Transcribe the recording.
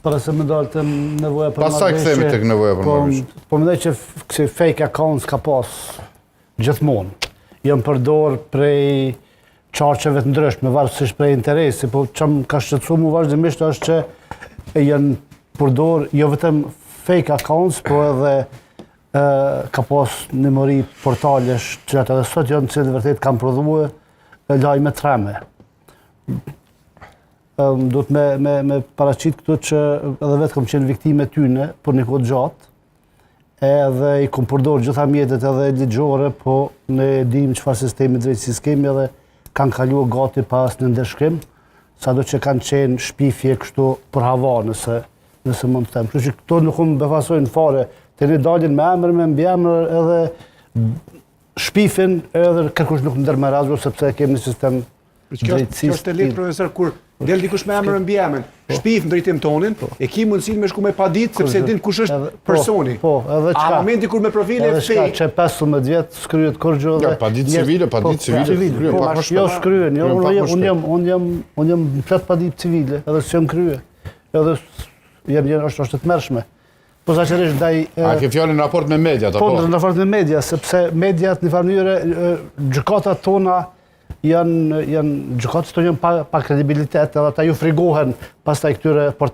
Para se më dalë të nevoja për Pastaj kthehemi tek nevoja për marrëveshje. Po mendoj që kësi fake accounts ka pas gjithmonë. Janë përdor prej qarqeve të ndryshme, varësisht prej interesi, po çam ka shqetësuar mua vazhdimisht është që janë përdor jo vetëm fake accounts, po edhe ka pas në mori portalesh që edhe sot janë që në vërtet kanë prodhuar lajme treme. Do të me paraqit këtu që edhe vetë kom qenë viktime tyne për një kohë gjatë, edhe i kom përdor gjitha mjetet edhe ligjore, po ne dim çfarë sistemi drejtësisë kemi edhe kanë kaluar gati pas në ndeshkim, sado që kanë qenë shpifje kështu për hava nëse mund të them. Kështu që këto nuk më befasojnë fare, të një dalin me emër, me mbiemër edhe shpifin edhe kërkush nuk ndërmerazur sepse kemi një sistem drejtësisë. Kjo është e lehtë, profesor, kur del dikush me emër mbiemën, shpif në drejtim tonin, e ki mundësinë me shku me pa ditë sepse din kush është personi. Po, edhe çka. A momenti kur me profile edhe çka që 15 vjet skryhet kurrë dhe pa ditë civile, pa ditë civile. Jo shkryen, jo unë jam plot pa ditë civile, edhe s'jam krye. Edhe është të tmerrshme. Po zaçërisht ndaj A ke fjalën në raport me mediat apo? Po, në raport me media, sepse mediat në farë mënyrë gjykatat tona gjykatat tonë janë pa kredibilitet, edhe ata ju frigohen pastaj këtyre portaleve